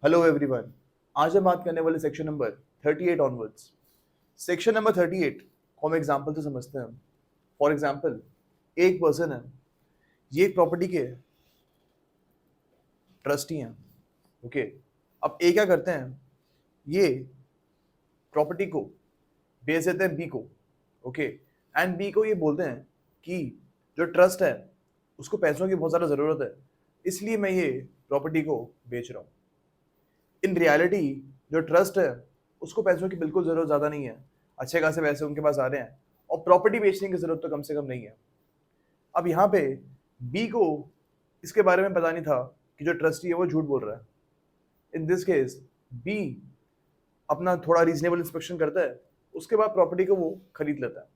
Hello everyone. आज हम बात करने वाले section number 38 onwards. Section number 38 को हम एग्जांपल से समझते हैं। फॉर एग्जांपल, एक पर्सन है, ये एक प्रॉपर्टी के ट्रस्टी हैं। ओके, अब ए क्या करते हैं, ये प्रॉपर्टी को बेच देते हैं बी को। ओके, एंड बी को ये बोलते हैं कि जो ट्रस्ट है उसको पैसों की बहुत ज़्यादा ज़रूरत है, इसलिए मैं ये प्रॉपर्टी को बेच रहा हूँ। इन रियलिटी जो ट्रस्ट है उसको पैसों की बिल्कुल ज़रूरत ज़्यादा नहीं है, अच्छे खासे पैसे उनके पास आ रहे हैं और प्रॉपर्टी बेचने की ज़रूरत तो कम से कम नहीं है। अब यहाँ पे बी को इसके बारे में पता नहीं था कि जो ट्रस्टी है वो झूठ बोल रहा है। इन दिस केस बी अपना थोड़ा रीजनेबल इंस्पेक्शन करता है, उसके बाद प्रॉपर्टी को वो खरीद लेता है।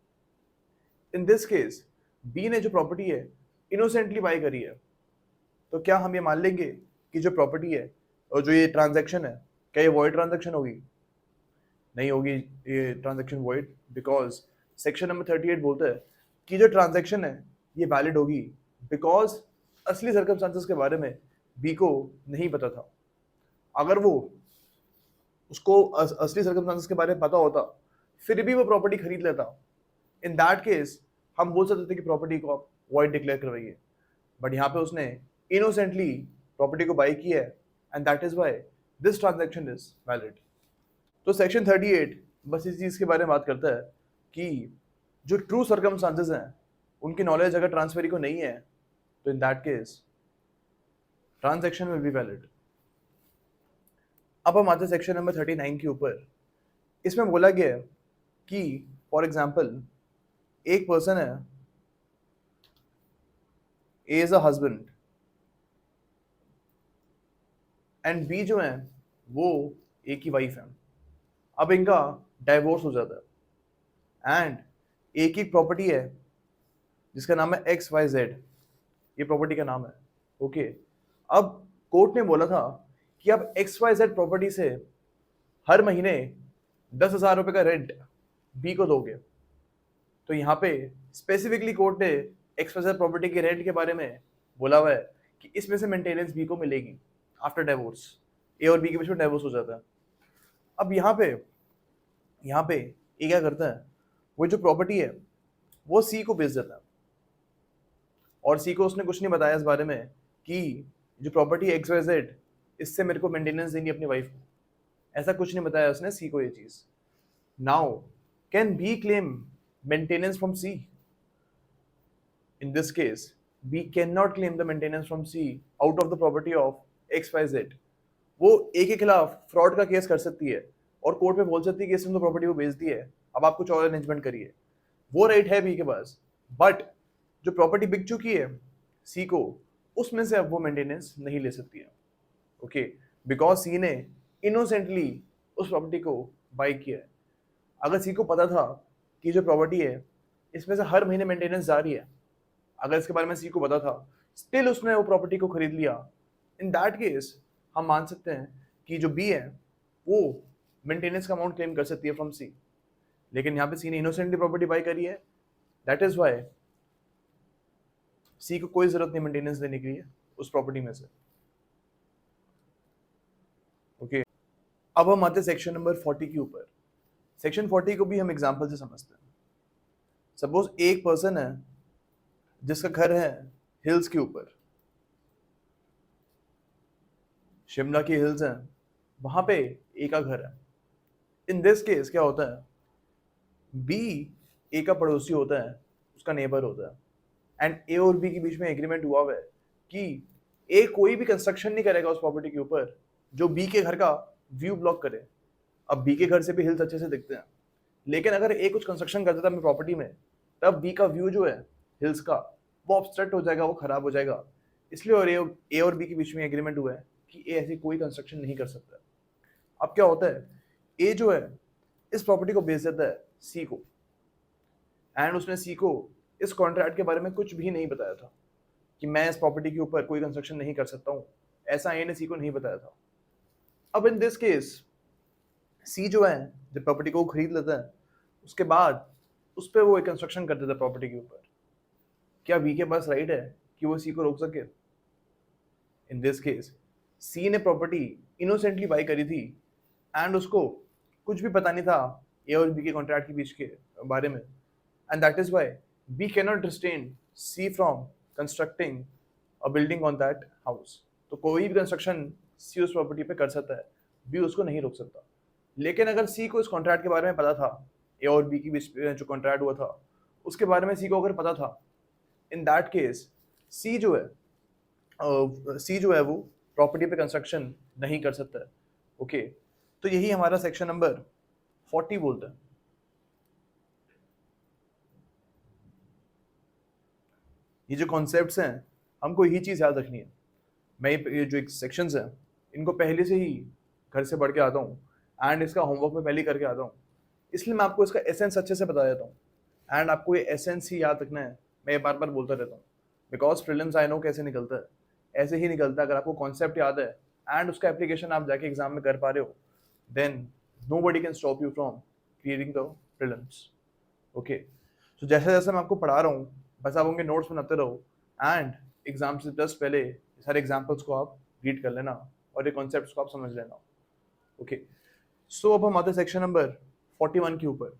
इन दिस केस बी ने जो प्रॉपर्टी है इनोसेंटली बाय करी है, तो क्या हम ये मान लेंगे कि जो प्रॉपर्टी है और जो ये ट्रांजैक्शन है, क्या ये वॉइड ट्रांजैक्शन होगी? नहीं होगी ये transaction void, because section number 38 बोलता है कि जो ट्रांजैक्शन है ये वैलिड होगी बिकॉज असली सर्कमस्टांसेस के बारे में बी को नहीं पता था। अगर वो उसको असली सर्कमस्टांसेस के बारे में पता होता फिर भी वो प्रॉपर्टी खरीद लेता, इन दैट केस हम बोल सकते थे कि प्रॉपर्टी को आप वॉइड डिक्लेयर करवाइए। बट यहाँ पे उसने इनोसेंटली प्रॉपर्टी को बाई किया है and that is why this transaction is valid. तो सेक्शन 38 बस इस चीज़ के बारे में बात करता है कि जो ट्रू सर्कमस्टांसेस हैं उनकी नॉलेज अगर ट्रांसफरी को नहीं है तो इन that case transaction will be valid. अब हम आते हैं सेक्शन नंबर 39 के ऊपर। इसमें बोला गया है कि फॉर एग्जाम्पल एक पर्सन है, A is a husband and B जो है वो ए की वाइफ है। अब इनका डाइवोर्स हो जाता है एंड एक ही प्रॉपर्टी है जिसका नाम है एक्स वाई जेड, ये प्रॉपर्टी का नाम है। ओके, अब कोर्ट ने बोला था कि आप एक्स वाई जेड प्रॉपर्टी से हर महीने 10,000 रुपए का रेंट बी को दोगे। तो यहाँ पे स्पेसिफिकली कोर्ट ने एक्स वाई जेड प्रॉपर्टी के रेंट के बारे में बोला हुआ है कि इसमें से मेंटेनेंस बी को मिलेगी आफ्टर डाइवोर्स। ए और बी के बीच में डाइवोर्स हो जाता है। अब यहाँ पे ए क्या करता है, वो जो प्रॉपर्टी है वो सी को बेच देता है और सी को उसने कुछ नहीं बताया इस बारे में कि जो प्रॉपर्टी एक्स वाई जेड इससे मेरे को मेंटेनेंस देनी अपनी वाइफ को, ऐसा कुछ नहीं बताया उसने सी को ये चीज। Now can B claim maintenance from C? In this case B can not claim the maintenance from C out of the property of X Y Z. वो ए के खिलाफ फ्रॉड का केस कर सकती है और कोर्ट में बोल सकती है कि इसने तो प्रॉपर्टी को बेच दी है, अब आप कुछ और अरेंजमेंट करिए। वो राइट है बी के पास, बट जो प्रॉपर्टी बिक चुकी है सी को, उसमें से अब वो मेंटेनेंस नहीं ले सकती है। ओके, बिकॉज सी ने इनोसेंटली उस प्रॉपर्टी को बाई किया है। अगर सी को पता था कि जो प्रॉपर्टी है इसमें से हर महीने मेंटेनेंस जा रही है, अगर इसके बारे में सी को पता था स्टिल उसने वो प्रॉपर्टी को खरीद लिया, इन दैट केस हम मान सकते हैं कि जो बी है वो मेंटेनेंस का अमाउंट क्लेम कर सकती है फ्रॉम सी। लेकिन यहाँ पे सी ने इनोसेंटली प्रॉपर्टी बाई करी है, दैट इज वाई सी को कोई जरूरत नहीं मेंटेनेंस देने के लिए उस प्रॉपर्टी में से। ओके, अब हम आते हैं सेक्शन नंबर 40 के ऊपर। सेक्शन 40 को भी हम एग्जांपल से समझते हैं। सपोज एक पर्सन है जिसका घर है हिल्स के ऊपर, शिमला की हिल्स हैं, वहां पे ए का घर है। इन दिस केस क्या होता है, बी ए का पड़ोसी होता है, उसका नेबर होता है एंड ए और बी के बीच में एग्रीमेंट हुआ हुआ है कि ए कोई भी कंस्ट्रक्शन नहीं करेगा उस प्रॉपर्टी के ऊपर जो बी के घर का व्यू ब्लॉक करे। अब बी के घर से भी हिल्स अच्छे से दिखते हैं, लेकिन अगर ए कुछ कंस्ट्रक्शन कर देता है अपनी प्रॉपर्टी में, तब बी का व्यू जो है हिल्स का वो ऑब्स्ट्रक्ट हो जाएगा, वो खराब हो जाएगा। इसलिए और ए और बी के बीच में एग्रीमेंट हुआ है कि ए ऐसी कोई कंस्ट्रक्शन नहीं कर सकता। अब क्या होता है, ए जो है इस प्रॉपर्टी को बेच देता है सी को एंड उसने सी को इस कॉन्ट्रैक्ट के बारे में कुछ भी नहीं बताया था कि मैं इस प्रॉपर्टी के ऊपर कोई कंस्ट्रक्शन नहीं कर सकता हूँ, ऐसा ए ने सी को नहीं बताया था। अब इन दिस केस सी जो है जब प्रॉपर्टी को खरीद लेता है उसके बाद उस पर वो एक कंस्ट्रक्शन कर देता है प्रॉपर्टी के ऊपर, क्या बी के पास राइट है कि वो सी को रोक सके? इन दिस केस सी ने प्रॉपर्टी इनोसेंटली बाई करी थी एंड उसको कुछ भी पता नहीं था ए और बी के कॉन्ट्रैक्ट के बीच के बारे में, and that is why B can not restrain C from constructing a building on that house. तो कोई भी कंस्ट्रक्शन सी उस प्रॉपर्टी पे कर सकता है, बी उसको नहीं रोक सकता। लेकिन अगर सी को इस कॉन्ट्रैक्ट के बारे में पता था, ए और बी के बीच जो कॉन्ट्रैक्ट हुआ था उसके बारे में सी को अगर पता था, इन दैट केस सी जो है वो प्रॉपर्टी पे कंस्ट्रक्शन नहीं कर सकता है। ओके, तो यही हमारा सेक्शन नंबर 40 बोलता है। ये जो कॉन्सेप्ट्स हैं हमको यही चीज़ याद रखनी है। मैं ये जो एक सेक्शंस हैं इनको पहले से ही घर से पढ़ के आता हूँ एंड इसका होमवर्क में पहले ही करके आता हूँ, इसलिए मैं आपको इसका एसेंस अच्छे से बता देता हूँ एंड आपको ये एसेंस ही याद रखना है। मैं ये बार बार बोलता रहता हूँ बिकॉज प्रीलिम्स आई नो कैसे निकलता है, ऐसे ही निकलता है। अगर आपको कॉन्सेप्ट याद है एंड उसका एप्लीकेशन आप जाके एग्जाम में कर पा रहे हो, then nobody can stop you from clearing the prelims. Okay, तो जैसे जैसे मैं आपको पढ़ा रहा हूँ बस आप उनके नोट्स बनाते रहो एंड एग्जाम से जस्ट पहले सारे एग्जाम्पल्स को आप रीड कर लेना और ये कॉन्सेप्ट्स को आप समझ लेना। ओके, सो अब हम आते हैं सेक्शन नंबर 41 के ऊपर।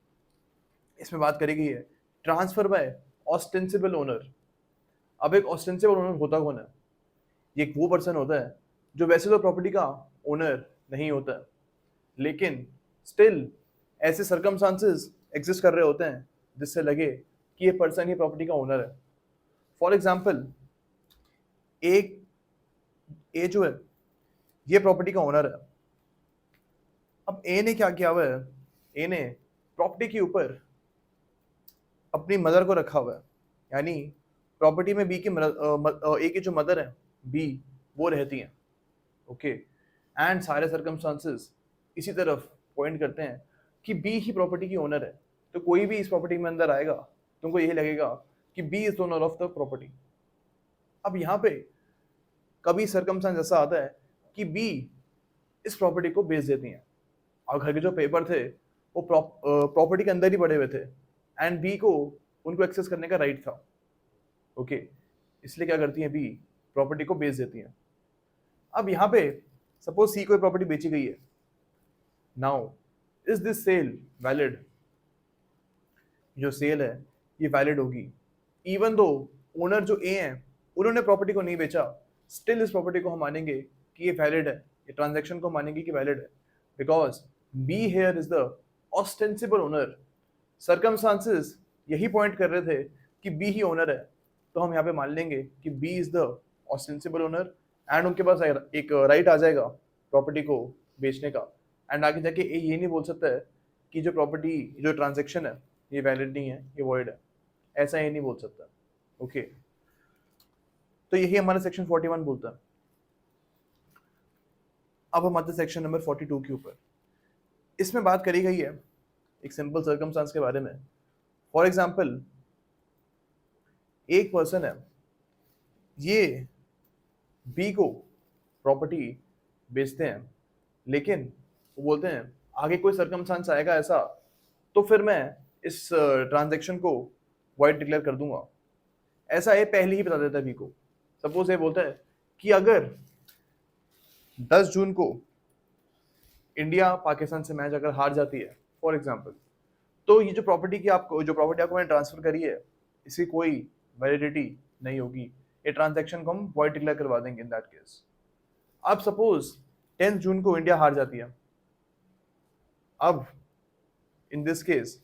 इसमें बात करी गई है ट्रांसफर बाय ऑस्टेंसिबल ओनर। अब एक ऑस्टेंसिबल ओनर होता कौन है? ये एक वो पर्सन होता है जो वैसे तो प्रॉपर्टी का ओनर नहीं होता है, लेकिन स्टिल ऐसे सर्कमस्टांसेस एग्जिस्ट कर रहे होते हैं जिससे लगे कि ये पर्सन ही प्रॉपर्टी का ओनर है। फॉर एग्जाम्पल एक ए जो है ये प्रॉपर्टी का ओनर है। अब ए ने क्या किया हुआ है, ए ने प्रॉपर्टी के ऊपर अपनी मदर को रखा हुआ है, यानी प्रॉपर्टी में बी की ए की जो मदर है बी वो रहती हैं। ओके, एंड सारे सर्कमस्टांसेस इसी तरफ पॉइंट करते हैं कि बी ही प्रॉपर्टी की ओनर है। तो कोई भी इस प्रॉपर्टी में अंदर आएगा तुमको यही लगेगा कि B is owner of the property. अब यहाँ पे कभी सर्कमस्टांस ऐसा आता है कि बी इस प्रॉपर्टी को बेच देती हैं और घर के जो पेपर थे वो प्रॉपर्टी के अंदर ही पड़े हुए थे एंड बी को उनको एक्सेस करने का राइट था। ओके, इसलिए क्या करती हैं बी प्रॉपर्टी को बेच देती हैं। अब यहाँ पे सपोज सी को प्रॉपर्टी बेची गई है, now is this sale valid? जो सेल है ये वैलिड होगी इवन दो ओनर जो ए हैं उन्होंने प्रॉपर्टी को नहीं बेचा, स्टिल इस प्रॉपर्टी को हम मानेंगे कि ये वैलिड है, ये ट्रांजैक्शन को मानेंगे कि वैलिड है because be here is the ostensible owner. Circumstances यही पॉइंट कर रहे थे कि बी ही ओनर है, तो हम यहाँ पे मान लेंगे कि B is the ostensible owner and उनके पास एक राइट आ जाएगा प्रॉपर्टी को बेचने का। एंड आगे जाके ये नहीं बोल सकता है कि जो प्रॉपर्टी जो ट्रांजैक्शन है ये वैलिड नहीं है, ये वॉइड है, ऐसा ये नहीं बोल सकता। ओके, तो यही हमारा सेक्शन 41 बोलता है। अब हम आते हैं सेक्शन नंबर 42 के ऊपर। इसमें बात करी गई है एक सिंपल सर्कमस्टांस के बारे में। फॉर एग्जाम्पल एक पर्सन है, ये बी को प्रॉपर्टी बेचते हैं, लेकिन वो बोलते हैं आगे कोई सर्कमस्टांस आएगा ऐसा तो फिर मैं इस ट्रांजैक्शन को वॉइड डिक्लेयर कर दूंगा। ऐसा ये पहले ही बता देता है बी को। सपोज ये बोलता है कि अगर 10 जून को इंडिया पाकिस्तान से मैच अगर हार जाती है फॉर एग्जांपल, तो ये जो प्रॉपर्टी आपको मैंने ट्रांसफर करी है इसकी कोई वैलिडिटी नहीं होगी, ये ट्रांजैक्शन को हम वॉइड डिक्लेयर करवा देंगे इन दैट केस। अब सपोज 10 जून को इंडिया हार जाती है, अब in this case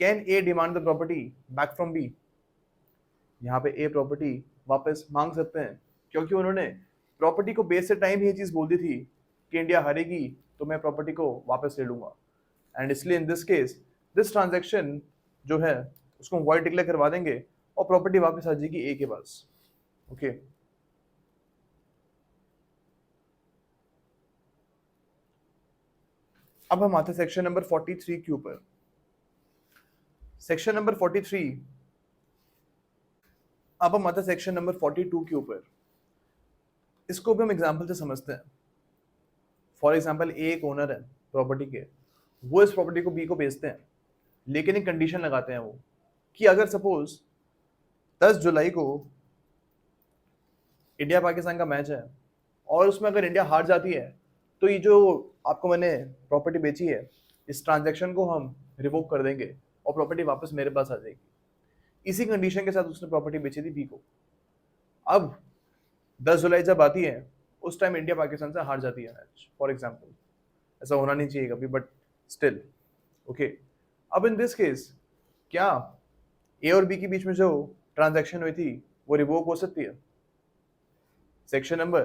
can A demand the property back from B? यहाँ पे ए प्रॉपर्टी वापस मांग सकते हैं क्योंकि उन्होंने प्रॉपर्टी को बेच से टाइम ये चीज बोल दी थी कि इंडिया हारेगी तो मैं प्रॉपर्टी को वापस ले लूंगा, एंड इसलिए इन दिस केस दिस ट्रांजैक्शन जो है उसको वॉइड डिक्लेयर करवा देंगे और प्रॉपर्टी वापस आ जाएगी ए के पास। ओके, अब हम आते हैं सेक्शन नंबर 43 के ऊपर। सेक्शन नंबर 43, अब हम आते हैं सेक्शन नंबर 42 के ऊपर। इसको भी हम एग्जाम्पल से समझते हैं। फॉर एग्जाम्पल ए एक ओनर है प्रॉपर्टी के, वो इस प्रॉपर्टी को बी को बेचते हैं, लेकिन एक कंडीशन लगाते हैं वो कि अगर सपोज 10 जुलाई को इंडिया पाकिस्तान का मैच है और उसमें अगर इंडिया हार जाती है तो ये जो आपको मैंने प्रॉपर्टी बेची है, इस ट्रांजैक्शन को हम रिवोक कर देंगे और प्रॉपर्टी वापस मेरे पास आ जाएगी। इसी कंडीशन के साथ उसने प्रॉपर्टी बेची थी बी को। अब 10 जुलाई जब आती है, उस टाइम इंडिया पाकिस्तान से हार जाती है मैच, फॉर एग्जाम्पल। ऐसा होना नहीं चाहिए कभी, बट स्टिल ओके। अब इन दिस केस क्या ए और बी के बीच में जो ट्रांजैक्शन हुई थी वो रिवोक हो सकती है? सेक्शन नंबर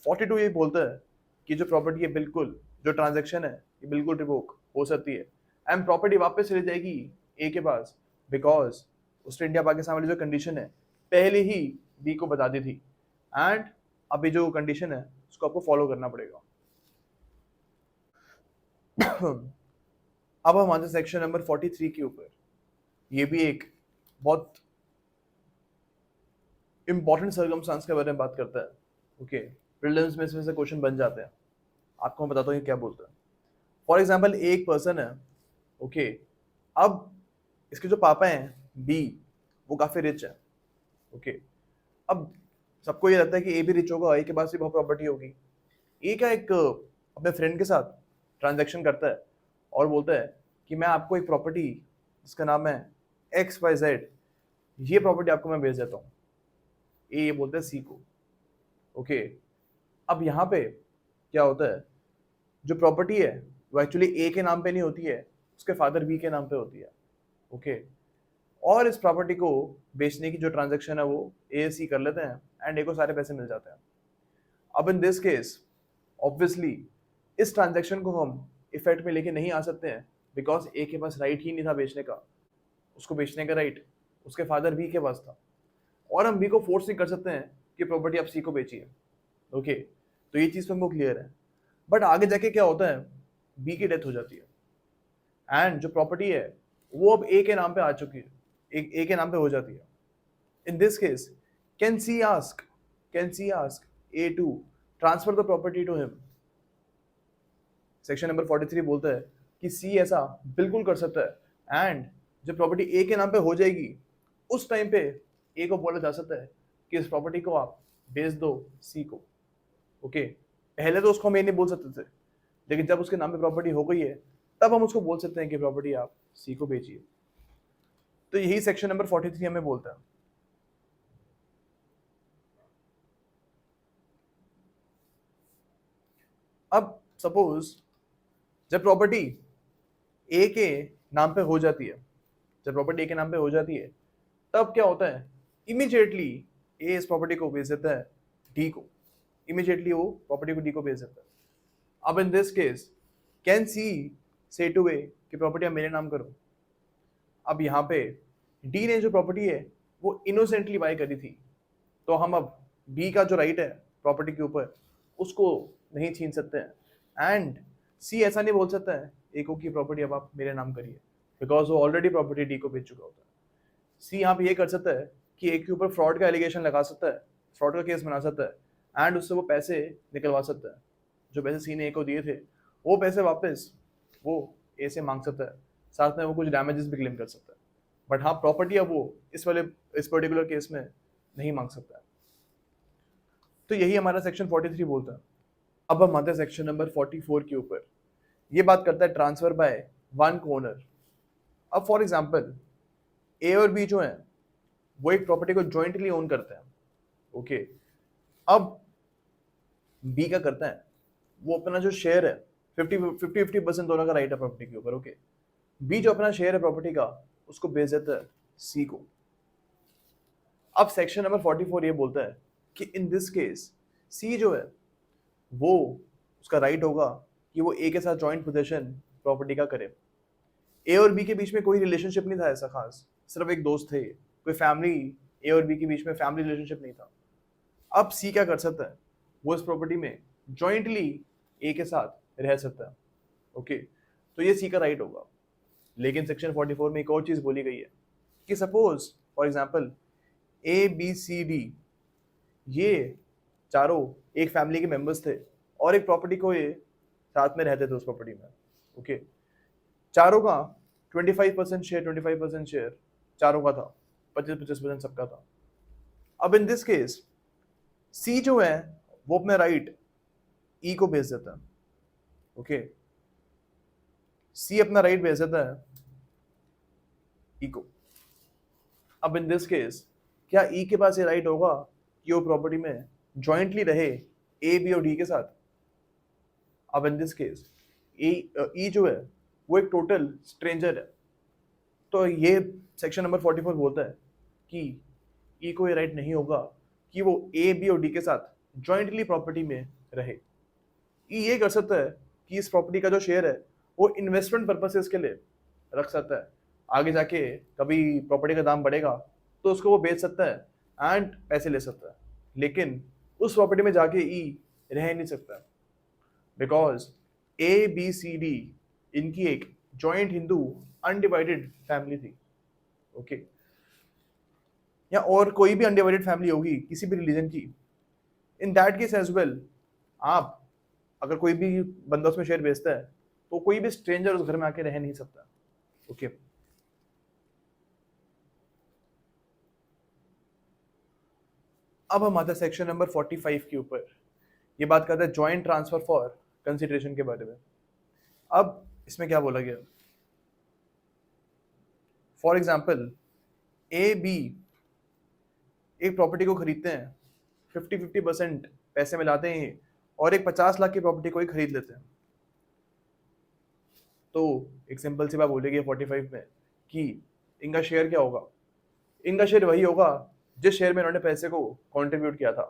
42 ये बोलता है कि जो प्रॉपर्टी है, बिल्कुल जो ट्रांजैक्शन है, ये बिल्कुल रिवोक हो सकती है एंड प्रॉपर्टी वापस चली जाएगी ए के पास, बिकॉज उसने इंडिया पाकिस्तान वाली जो कंडीशन है पहले ही बी को बता दी थी एंड अभी जो कंडीशन है उसको आपको फॉलो करना पड़ेगा। अब हम आते सेक्शन नंबर 43 के ऊपर। ये भी एक बहुत इंपॉर्टेंट सर्कमस्टांस के बारे में बात करता है। ओके, प्रीलिम्स में इसमें से क्वेश्चन बन जाते हैं। आपको मैं बताता हूँ ये क्या बोलता है। फॉर एग्जाम्पल एक पर्सन है, ओके, अब इसके जो पापा हैं बी, वो काफी रिच है। ओके, अब सबको ये लगता है कि ए भी रिच होगा, ए के पास भी बहुत प्रॉपर्टी होगी। ए का एक अपने फ्रेंड के साथ ट्रांजैक्शन करता है और बोलता है कि मैं आपको एक प्रॉपर्टी जिसका नाम है XYZ, ये प्रॉपर्टी आपको मैं बेच देता हूँ। ए ये बोलता है सी को। ओके, अब यहाँ पे क्या होता है, जो प्रॉपर्टी है वो एक्चुअली ए के नाम पे नहीं होती है, उसके फादर बी के नाम पे होती है। ओके, और इस प्रॉपर्टी को बेचने की जो ट्रांजैक्शन है वो ए सी कर लेते हैं एंड ए को सारे पैसे मिल जाते हैं। अब इन दिस केस ऑब्वियसली इस ट्रांजैक्शन को हम इफेक्ट में लेके नहीं आ सकते हैं, बिकॉज ए के पास राइट ही नहीं था बेचने का। उसको बेचने का राइट उसके फादर बी के पास था, और हम बी को फोर्स नहीं कर सकते हैं कि प्रॉपर्टी आप सी को बेचिए। ओके, तो ये चीज़ तो हमको क्लियर है। बट आगे जाके क्या होता है, बी की डेथ हो जाती है एंड जो प्रॉपर्टी है वो अब ए के नाम पे आ चुकी है, ए के नाम पे हो जाती है। In this case can C ask A to transfer the property to him. Section number 43 बोलता है कि सी ऐसा बिल्कुल कर सकता है एंड जब प्रॉपर्टी ए के नाम पे हो जाएगी उस टाइम पे ए को बोला जा सकता है कि इस प्रॉपर्टी को आप बेच दो सी को। ओके, पहले तो उसको हम ये नहीं बोल सकते थे, लेकिन जब उसके नाम पे प्रॉपर्टी हो गई है तब हम उसको बोल सकते हैं कि प्रॉपर्टी आप सी को बेचिए। तो यही सेक्शन नंबर 43 हमें बोलता है। अब सपोज जब प्रॉपर्टी ए के नाम पे हो जाती है, जब प्रॉपर्टी ए के नाम पे हो जाती है तब क्या होता है, इमीडिएटली ए इस प्रॉपर्टी को बेच देता है डी को। इमीडिएटली वो प्रॉपर्टी को डी को बेच देता है। अब इन दिस केस कैन सी से टू ए कि प्रॉपर्टी आप मेरे नाम करो। अब यहाँ पे डी ने जो प्रॉपर्टी है वो इनोसेंटली बाय करी थी, तो हम अब बी का जो राइट है प्रॉपर्टी के ऊपर उसको नहीं छीन सकते हैं एंड सी ऐसा नहीं बोल सकता है ए को की प्रॉपर्टी अब आप मेरे नाम करिए, बिकॉज वो ऑलरेडी प्रॉपर्टी डी को बेच चुका होता है। सी यहाँ पे ये कर सकता है कि ए के ऊपर फ्रॉड का एलिगेशन लगा सकता है, फ्रॉड का केस बना सकता है एंड उससे वो पैसे निकलवा सकता है। जो पैसे सी ने ए को दिए थे वो पैसे वापस वो ए से मांग सकता है, साथ में वो कुछ डैमेजेस भी क्लेम कर सकता है। बट हाँ, प्रॉपर्टी अब वो इस पर्टिकुलर केस में नहीं मांग सकता है। तो यही हमारा सेक्शन 43 बोलता है। अब हम आते हैं सेक्शन नंबर 44 के ऊपर। ये बात करता है ट्रांसफर बाय वन ओनर। अब फॉर एग्जांपल ए और बी जो है वो एक प्रॉपर्टी को जॉइंटली ओन करते हैं। ओके, अब बी का करता है, वो अपना जो शेयर है 50-50% दोनों का राइट है प्रॉपर्टी के ऊपर। ओके, बी जो अपना शेयर है प्रॉपर्टी का उसको बेच देता है सी को। अब सेक्शन नंबर 44 ये बोलता है कि इन दिस केस सी जो है वो उसका राइट होगा कि वो ए के साथ जॉइंट पोजेशन प्रॉपर्टी का करे। ए और बी के बीच में कोई रिलेशनशिप नहीं था ऐसा खास, सिर्फ एक दोस्त थे, कोई फैमिली ए और बी के बीच में फैमिली रिलेशनशिप नहीं था। अब सी क्या कर सकता है, वो इस प्रॉपर्टी में जॉइंटली ए के साथ रह सकता है। ओके, तो ये सी का राइट होगा। लेकिन सेक्शन 44 में एक और चीज बोली गई है कि suppose for example A B C D ये चारों एक फैमिली के मेंबर्स थे और एक प्रॉपर्टी को ये साथ में रहते थे उस प्रॉपर्टी में। ओके, चारों का 25% शेयर चारों का था, 25% सबका था। अब इन दिस केस सी जो है वो अपना राइट ई को भेज देता है, ओके। सी अपना राइट भेज देता है ई को। अब इन दिस केस क्या ई के पास ये राइट होगा कि वो प्रॉपर्टी में जॉइंटली रहे ए बी और डी के साथ? अब इन दिस केस ई जो है वो एक टोटल स्ट्रेंजर है, तो ये सेक्शन नंबर 44 बोलता है कि ई को ये राइट नहीं होगा कि वो ए बी और डी के साथ जॉइंटली प्रॉपर्टी में रहे। ई ये कर सकता है कि इस प्रॉपर्टी का जो शेयर है वो इन्वेस्टमेंट पर्पसेस के लिए रख सकता है, आगे जाके कभी प्रॉपर्टी का दाम बढ़ेगा तो उसको वो बेच सकता है एंड पैसे ले सकता है, लेकिन उस प्रॉपर्टी में जाके ई रह नहीं सकता because A B C D इनकी एक जॉइंट हिंदू अनडिवाइडेड फैमिली थी, ओके। या और कोई भी अनडिवाइडेड फैमिली होगी किसी भी रिलीजन की, in that case as well आप अगर कोई भी बंदा उसमें शेयर बेचता है तो कोई भी स्ट्रेंजर उस घर में आके रह नहीं सकता, ओके। अब हम आते हैं सेक्शन नंबर 45 के ऊपर। ये बात करते हैं जॉइंट ट्रांसफर फॉर कंसिडरेशन के बारे में। अब इसमें क्या बोला गया, फॉर एग्जाम्पल ए बी एक प्रॉपर्टी को खरीदते हैं, 50-50% पैसे मिलाते हैं और एक 50 लाख की प्रॉपर्टी को ही खरीद लेते हैं। तो एक सिंपल सी बात बोलेगी 45 में कि इनका शेयर क्या होगा? इनका शेयर वही होगा जिस शेयर में इन्होंने पैसे को कंट्रीब्यूट किया था।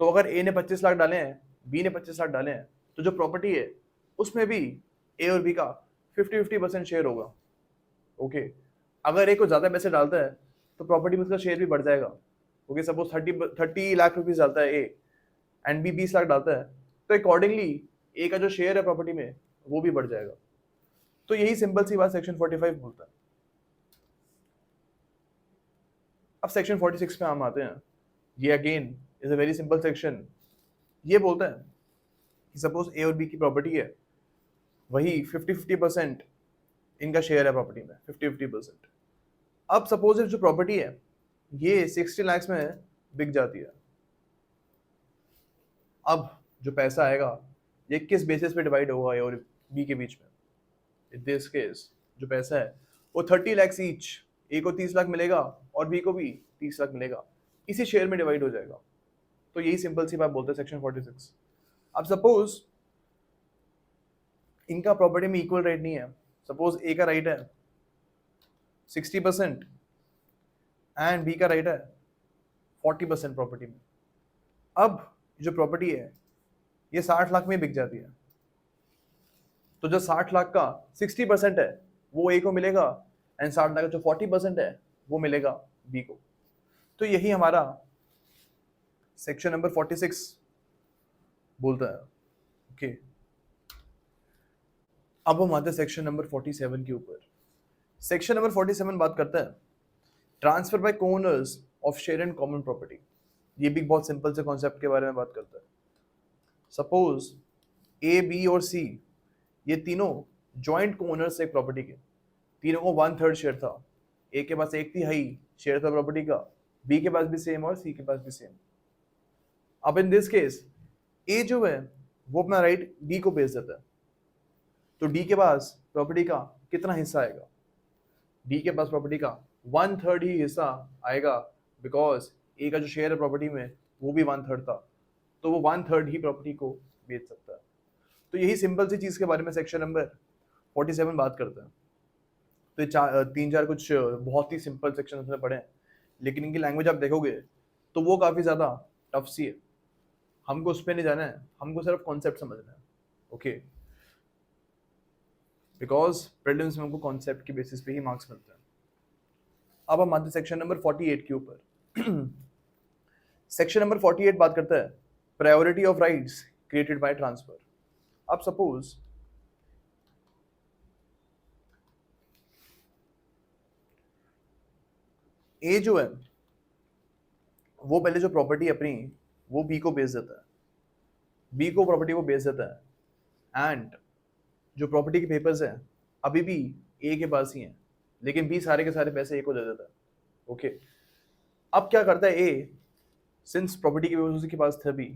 तो अगर ए ने 25 लाख डाले हैं, बी ने 25 लाख डाले हैं, तो जो प्रॉपर्टी है उसमें भी ए और बी का 50-50% शेयर होगा, ओके। अगर ए को ज़्यादा पैसे डालता है तो प्रॉपर्टी में उसका शेयर भी बढ़ जाएगा, ओके। सपोज 30 लाख रुपीज़ डालता है ए एंड बी 20 लाख डालता है, तो अकॉर्डिंगली ए का जो शेयर है प्रॉपर्टी में वो भी बढ़ जाएगा। तो यही सिंपल सी बात सेक्शन 45 बोलता है। अब सेक्शन 46 पे हम आते हैं। ये again is a very simple section. ये बोलता है कि सपोज ए और बी की प्रॉपर्टी है, वही 50-50% इनका शेयर है प्रॉपर्टी में, 50-50%। अब सपोज जो प्रॉपर्टी है ये 60 लाख में बिक जाती है। अब जो पैसा आएगा ये किस बेसिस पे डिवाइड होगा ए और बी के बीच में? इन दिस केस जो पैसा है वो 30 लाख ईच, ए को 30 लाख मिलेगा और बी को भी 30 लाख मिलेगा, इसी शेयर में डिवाइड हो जाएगा। तो यही सिंपल सी बात बोलते हैं सेक्शन 46। अब सपोज इनका प्रॉपर्टी में इक्वल राइट नहीं है। सपोज ए का राइट है 60% एंड बी का राइट है 40% प्रॉपर्टी में। अब जो प्रॉपर्टी है ये 60 लाख में बिक जाती है, तो जो 60 लाख का 60% है वो ए को मिलेगा एंड 60 लाख का जो 40% है वो मिलेगा बी को। तो यही हमारा सेक्शन नंबर 46 बोलता है, ओके। अब हम आते हैं सेक्शन नंबर 47 के ऊपर। सेक्शन नंबर 47 बात करता है transfer by co-owners of share and common property. ये भी बहुत सिंपल से कॉन्सेप्ट के बारे में बात करता है। सपोज ए बी और सी ये तीनों जॉइंट को-ओनर्स एक प्रॉपर्टी के, तीनों को 1/3 शेयर था। ए के पास 1/3 शेयर था प्रॉपर्टी का, बी के पास भी सेम और सी के पास भी सेम। अब इन दिस केस ए जो है वो अपना राइट डी को बेच देता है, तो डी के पास प्रॉपर्टी का कितना हिस्सा आएगा? डी के पास प्रॉपर्टी का 1/3 ही हिस्सा आएगा बिकॉज ए का जो शेयर है प्रॉपर्टी में वो भी 1/3 था, तो वो 1/3 ही प्रॉपर्टी को बेच सकता है। तो यही सिंपल सी चीज़ के बारे में सेक्शन नंबर 47 बात करता है। तो ये 3-4 कुछ बहुत ही सिंपल सेक्शन उसमें पढ़े हैं, लेकिन इनकी लैंग्वेज आप देखोगे तो वो काफ़ी ज़्यादा टफ सी है। हमको उस पर नहीं जाना है, हमको सिर्फ कॉन्सेप्ट समझना है, ओके। बिकॉज प्रीलिम्स में हमको कॉन्सेप्ट के बेसिस पे ही मार्क्स मिलते हैं। अब हम आते सेक्शन नंबर 48 के ऊपर। सेक्शन नंबर 48 बात करता है priority of rights created by transfer. अब सपोज ए जो है वो पहले जो प्रॉपर्टी अपनी वो बी को बेच देता है, बी को प्रॉपर्टी को बेच देता है एंड जो प्रॉपर्टी के पेपर्स हैं अभी भी ए के पास ही हैं, लेकिन बी सारे के सारे पैसे ए को दे देता है, ओके। अब क्या करता है ए, सिंस प्रॉपर्टी के पेपर्स उसके पास थे भी,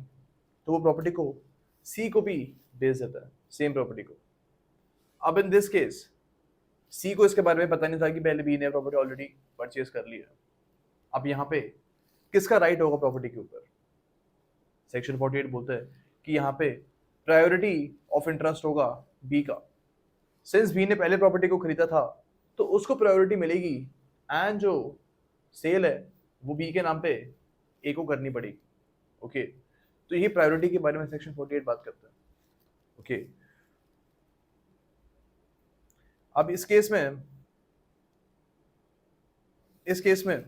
तो वो प्रॉपर्टी को सी को भी बेच देता है, सेम प्रॉपर्टी को। अब इन दिस केस सी को इसके बारे में पता नहीं था कि पहले बी ने प्रॉपर्टी ऑलरेडी परचेज कर ली है। अब यहाँ पे किसका राइट होगा प्रॉपर्टी के ऊपर? सेक्शन 48 बोलता है कि यहाँ पे प्रायोरिटी ऑफ इंटरेस्ट होगा बी का। सिंस बी ने पहले प्रॉपर्टी को खरीदा था तो उसको प्रायोरिटी मिलेगी, एंड जो सेल है वो बी के नाम पे ए को करनी पड़ेगी। ओके, तो ये प्रायोरिटी के बारे में सेक्शन 48 बात करता है। ओके, अब इस केस में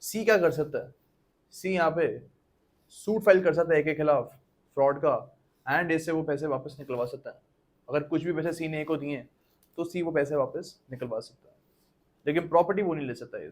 सी क्या कर सकता है? सी यहाँ पे सूट फाइल कर सकता है ए के खिलाफ फ्रॉड का, एंड ए से वो पैसे वापस निकलवा सकता है। अगर कुछ भी पैसे सी ने ए को दिए तो सी वो पैसे वापस निकलवा सकता है, लेकिन प्रॉपर्टी वो नहीं ले सकता है।